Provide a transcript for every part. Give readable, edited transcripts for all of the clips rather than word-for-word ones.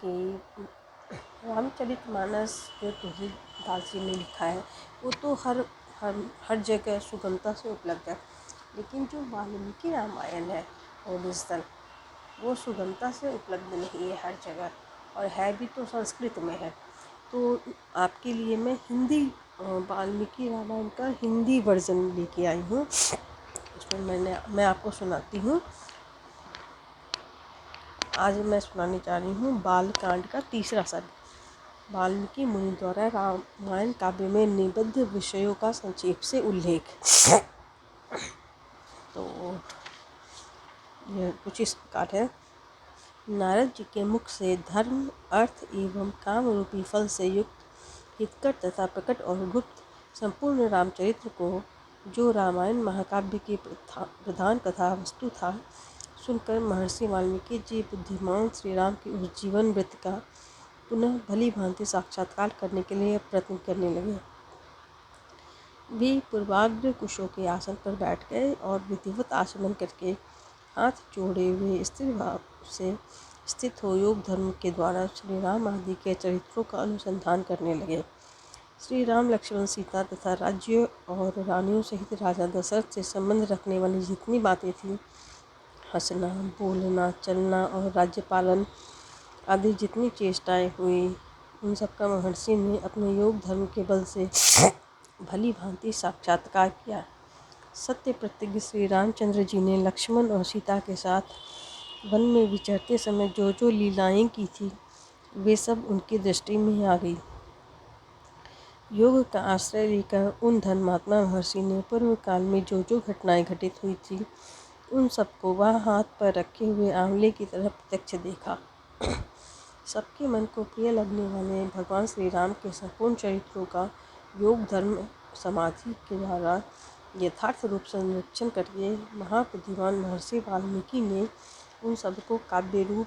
कि रामचरितमानस जो तुलसीदास जी ने लिखा है वो तो हर जगह सुगमता से उपलब्ध है, लेकिन जो वाल्मीकि रामायण है ओरिजिनल वो सुगमता से उपलब्ध नहीं है हर जगह, और है भी तो संस्कृत में है। तो आपके लिए मैं हिंदी वाल्मीकि रामायण का हिंदी वर्ज़न लेके आई हूँ। उसमें मैं आपको सुनाती हूँ। आज मैं सुनाने जा रही हूँ बालकांड का तीसरा सर्ग। वाल्मीकि मुनि द्वारा रामायण काव्य में निबद्ध विषयों का संक्षेप से उल्लेख। तो यह कुछ इस प्रकार है। नारद जी के मुख से धर्म, अर्थ एवं काम रूपी फल से युक्त हितकर तथा प्रकट और गुप्त संपूर्ण रामचरित्र को, जो रामायण महाकाव्य की प्रधान कथा वस्तु था, सुनकर महर्षि वाल्मीकि जी बुद्धिमान श्री राम की उस जीवन वृत्त का पुनः भली भांति साक्षात्कार करने के लिए प्रयत्न करने लगे। वे पूर्वाग्र कुशों के आसन पर बैठ गए और विधिवत आचमन करके हाथ जोड़े हुए स्थिर भाव से स्थित हो योग धर्म के द्वारा श्री राम आदि के चरित्रों का अनुसंधान करने लगे। श्री राम, लक्ष्मण, सीता तथा राज्य और रानियों सहित राजा दशरथ से संबंध रखने वाली जितनी बातें थीं, हंसना, बोलना, चलना और राज्य पालन आदि जितनी चेष्टाएं हुई, उन सबका महर्षि ने अपने योग धर्म के बल से भली भांति साक्षात्कार किया। सत्य प्रतिज्ञ श्री रामचंद्र जी ने लक्ष्मण और सीता के साथ वन में विचरते समय जो जो लीलाएं की थी, वे सब उनकी दृष्टि में आ गई। योग का आश्रय लेकर उन धर्मात्मा महर्षि ने पूर्व काल में जो जो घटनाएं घटित हुई थी, उन सबको वह हाथ पर रखे हुए आंवले की तरह प्रत्यक्ष देखा। सबके मन को प्रिय लगने वाले भगवान श्री राम के संपूर्ण चरित्रों का योग धर्म समाधि के द्वारा यथार्थ रूप से निरीक्षण करके महाबुद्धिमान महर्षि वाल्मीकि ने उन सबको काव्य रूप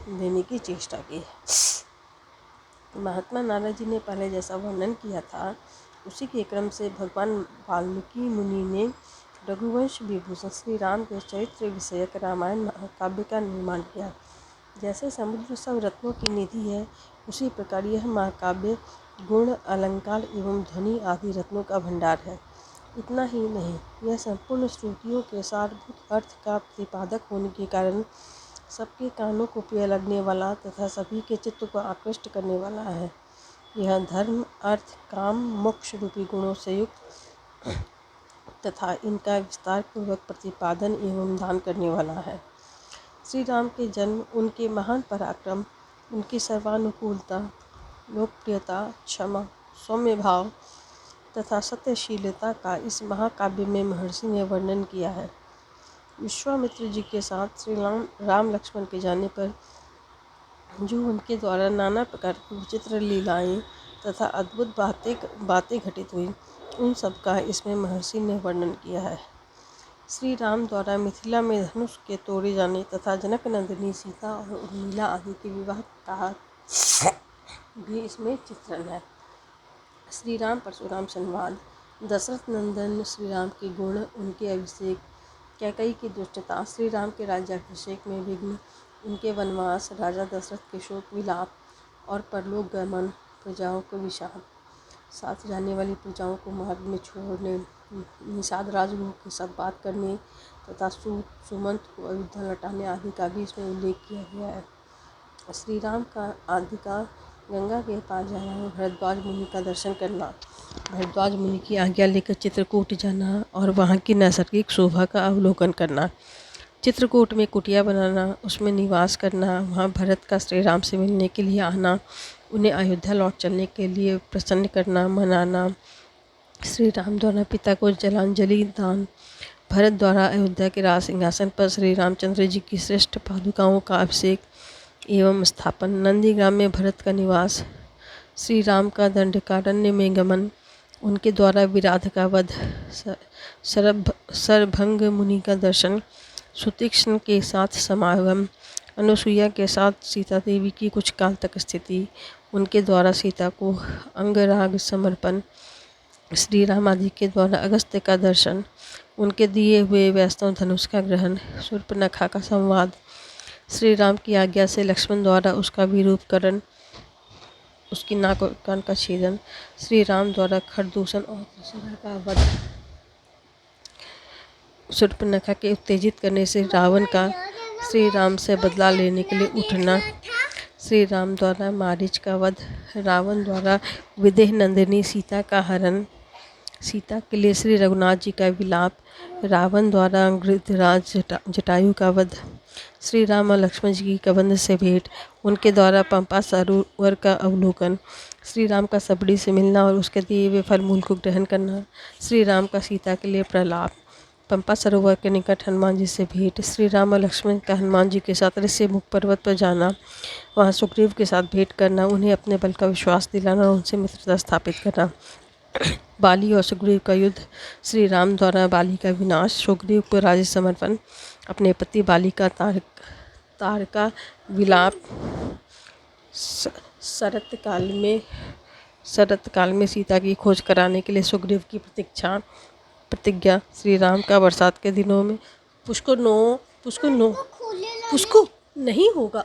देने की चेष्टा की। महात्मा नारद जी ने पहले जैसा वर्णन किया था, उसी के क्रम से भगवान वाल्मीकि मुनि ने रघुवंश विभूषण श्री राम के चरित्र विषयक रामायण महाकाव्य का निर्माण किया। जैसे समुद्र सब रत्नों की निधि है, उसी प्रकार यह महाकाव्य गुण, अलंकार एवं ध्वनि आदि रत्नों का भंडार है। इतना ही नहीं, यह संपूर्ण श्रुतियों के सारभूत अर्थ का प्रतिपादक होने के कारण सबके कानों को प्रिय लगने वाला तथा सभी के चित्त को आकृष्ट करने वाला है। यह धर्म, अर्थ, काम, मोक्ष रूपी गुणों से युक्त तथा इनका विस्तार पूर्वक प्रतिपादन एवं दान करने वाला है। श्री राम के जन्म, उनके महान पराक्रम, उनकी सर्वानुकूलता, लोकप्रियता, क्षमा, सौम्य भाव तथा सत्यशीलता का इस महाकाव्य में महर्षि ने वर्णन किया है। विश्वामित्र जी के साथ श्री राम लक्ष्मण के जाने पर जो उनके द्वारा नाना प्रकार की विचित्र लीलाएं तथा अद्भुत बातें घटित हुई, उन सब का इसमें महर्षि ने वर्णन किया है। श्री राम द्वारा मिथिला में धनुष के तोड़े जाने तथा जनक नंदिनी सीता और उर्मिला आदि के विवाह का भी इसमें चित्रण है। श्री राम परशुराम संवाद, दशरथ नंदन श्री राम के गुण, उनके अभिषेक, कैकई की दुष्टता, श्री राम के राज्याभिषेक में विघ्न, उनके वनवास, राजा दशरथ के शोक विलाप और परलोक गमन, प्रजाओं को विषाद, साथ जाने वाली प्रजाओं को मार्ग में छोड़ने, निषाद राजगुरु के साथ बात करने तथा सुमंत को अयोध्या लौटाने आदि का भी इसमें उल्लेख किया गया है। श्री राम का आदि का गंगा के पार जाना, भरद्वाज मुनि का दर्शन करना, भरद्वाज मुनि की आज्ञा लेकर चित्रकूट जाना और वहाँ की नैसर्गिक शोभा का अवलोकन करना, चित्रकूट में कुटिया बनाना, उसमें निवास करना, वहाँ भरत का श्री राम से मिलने के लिए आना, उन्हें अयोध्या लौट चलने के लिए प्रसन्न करना, मनाना, श्री राम द्वारा पिता को जलांजलि दान, भरत द्वारा अयोध्या के राज सिंहासन पर श्री रामचंद्र जी की श्रेष्ठ पादुकाओं का अभिषेक एवं स्थापन, नंदीग्राम में भरत का निवास, श्री राम का दंडकारण्य में गमन, उनके द्वारा विराध का वध, सरभंग मुनि का दर्शन, सुतीक्ष्ण के साथ समागम, अनुसुईया के साथ सीता देवी की कुछ काल तक स्थिति, उनके द्वारा सीता को अंगराग समर्पण, श्री राम आदि के द्वारा अगस्त्य का दर्शन, उनके दिए हुए वैष्णव धनुष का ग्रहण, शूर्पणखा का संवाद, श्री राम की आज्ञा से लक्ष्मण द्वारा उसका विरूपकरण, उसकी नाक और कान का छेदन, श्री राम द्वारा खरदूषण और त्रिशूल का वध, शूर्पणखा के उत्तेजित करने से रावण का श्री राम से बदला लेने के लिए उठना, श्री राम द्वारा मारीच का वध, रावण द्वारा विदेह नंदिनी सीता का हरण, सीता के लिए श्री रघुनाथ जी का विलाप, रावण द्वारा गृधराज जटायु का वध, श्री राम और लक्ष्मण जी की कबंध से भेंट, उनके द्वारा पंपा सरोवर का अवलोकन, श्री राम का सबड़ी से मिलना और उसके दिए हुए फल मूल को ग्रहण करना, श्री राम का सीता के लिए प्रलाप, पंपा सरोवर के निकट हनुमान जी से भेंट, श्री राम और लक्ष्मण का हनुमान जी के साथ ऋष्यमुख पर्वत पर जाना, वहाँ सुग्रीव के साथ भेंट करना, उन्हें अपने बल का विश्वास दिलाना और उनसे मित्रता स्थापित करना, बाली और सुग्रीव का युद्ध, श्री राम द्वारा बाली का विनाश, सुग्रीव को राज्य समर्पण, अपने पति बाली का तार का विलाप, शरत काल में सीता की खोज कराने के लिए सुग्रीव की प्रतिज्ञा, श्री राम का बरसात के दिनों में पुष्को नहीं होगा।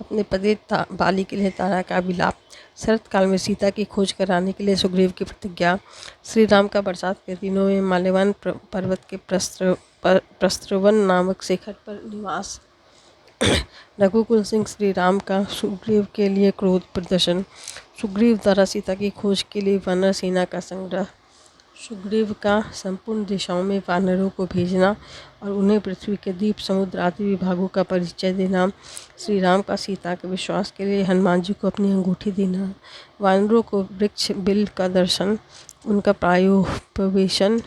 अपने पति बाली के लिए तारा का विलाप, शरत काल में सीता की खोज कराने के लिए सुग्रीव की प्रतिज्ञा, श्री राम का बरसात के दिनों में माल्यवान पर्वत के प्रस्त्रवन नामक शिखर पर निवास, रघुकुल सिंह श्री राम का सुग्रीव के लिए क्रोध प्रदर्शन, सुग्रीव द्वारा सीता की खोज के लिए वानर सेना का संग्रह, सुग्रीव का संपूर्ण दिशाओं में वानरों को भेजना और उन्हें पृथ्वी के द्वीप समुद्र आदि विभागों का परिचय देना, श्री राम का सीता के विश्वास के लिए हनुमान जी को अपनी अंगूठी देना, वानरों को वृक्ष बिल का दर्शन, उनका प्रायोपवेशन,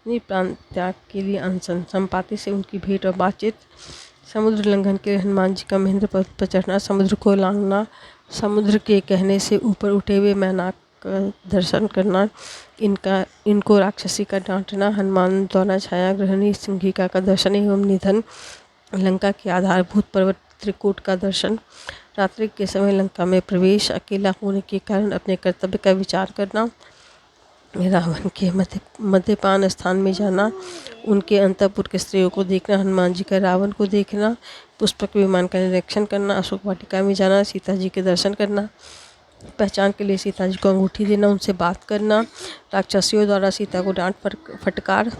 प्राण त्याग के लिए अनशन, संपाति से उनकी भेंट और बातचीत, समुद्र लंघन के लिए हनुमान जी का महेंद्र पर्वत पर चढ़ना, समुद्र को लांघना, समुद्र के कहने से ऊपर उठे हुए मैनाक का दर्शन करना, इनको राक्षसी का डांटना, हनुमान द्वारा छाया ग्रहणी सिंहिका का दर्शन एवं निधन, लंका के आधारभूत पर्वत त्रिकूट का दर्शन, रात्रि के समय लंका में प्रवेश, अकेला होने के कारण अपने कर्तव्य का विचार करना, रावण के मद्यपान स्थान में जाना, उनके अंतःपुर के स्त्रियों को देखना, हनुमान जी का रावण को देखना, पुष्पक विमान का निरीक्षण करना, अशोक वाटिका में जाना, सीता जी के दर्शन करना, पहचान के लिए सीता जी को अंगूठी देना, उनसे बात करना, राक्षसियों द्वारा सीता को डांट फटकार,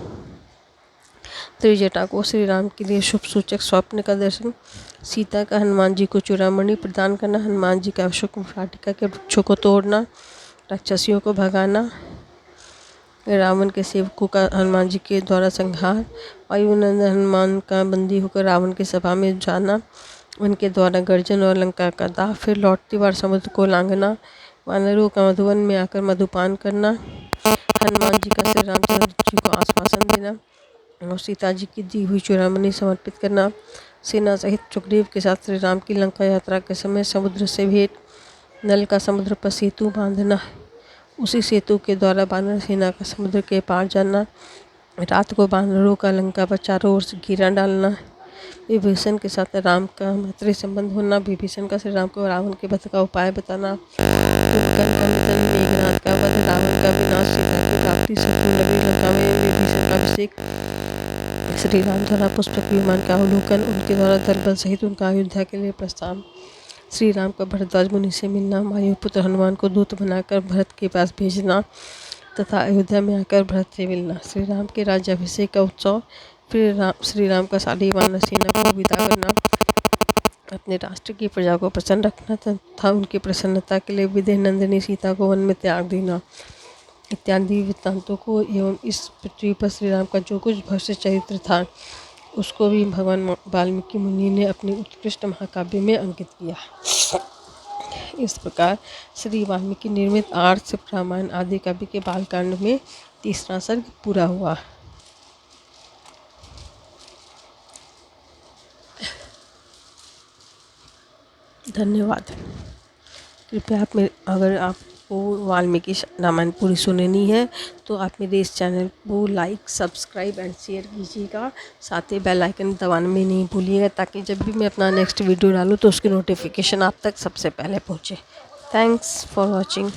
त्रिजटा को श्री राम के लिए शुभ सूचक स्वप्न का दर्शन, सीता का हनुमान जी को चूड़ामणि प्रदान करना, हनुमान जी का अशोक वाटिका के वृक्षों को तोड़ना, राक्षसियों को भगाना, रावण के सेवकों का हनुमान जी के द्वारा संहार, वायुनंदन हनुमान का बंदी होकर रावण की सभा में जाना, उनके द्वारा गर्जन और लंका का दाह, फिर लौटती बार समुद्र को लांघना, वानरों का मधुवन में आकर मधुपान करना, हनुमान जी का श्री रामचंद्र जी को आश्वासन देना और सीता जी की दी हुई चूड़ामणि समर्पित करना, सेना सहित सुग्रीव के साथ श्री राम की लंका यात्रा के समय समुद्र से भेंट, नल का समुद्र पर सेतु बांधना, उसी सेतु के द्वारा वानर सेना का समुद्र के पार जाना, रात को वानरों का लंका पर चारों ओर से घेरा डालना, विभीषण के साथ राम का मैत्री संबंध होना, विभीषण का श्री राम को रावण के वध का उपाय बताना, कुंभकर्ण का निधन, मेघनाथ का वध, रावण का विनाश, सीता की प्राप्ति, शत्रुघ्न नगरी लंका में विभीषण का अभिषेक, श्री राम द्वारा पुष्पक विमान का अवलोकन, उनके द्वारा दल बल सहित उनका अयोध्या के लिए प्रस्थान, श्री राम का भरद्वाज मुनि से मिलना, वायुपुत्र हनुमान को दूत बनाकर भरत के पास भेजना तथा अयोध्या में आकर भरत से मिलना, श्री राम के राज्याभिषेक का उत्सव, फिर श्री राम का सारी वानर सेना को विदा करना, अपने राष्ट्र की प्रजा को प्रसन्न रखना तथा उनकी प्रसन्नता के लिए विदेह नंदिनी सीता को वन में त्याग देना इत्यादि वृत्तांतों को एवं इस पृथ्वी पर श्री राम का जो कुछ भविष्य चरित्र था उसको भी भगवान वाल्मीकि मुनि ने अपनी उत्कृष्ट महाकाव्य में अंकित किया। इस प्रकार श्री वाल्मीकि निर्मित आर्ष रामायण आदि काव्य के बालकांड में तीसरा सर्ग पूरा हुआ। धन्यवाद। कृपया आप अगर आपको आपको वाल्मीकि रामायण पूरी सुननी है तो आप मेरे इस चैनल को लाइक, सब्सक्राइब एंड शेयर कीजिएगा। साथ ही बेल आइकन दबाना भी नहीं भूलिएगा, ताकि जब भी मैं अपना नेक्स्ट वीडियो डालूँ तो उसकी नोटिफिकेशन आप तक सबसे पहले पहुँचे। Thanks for watching.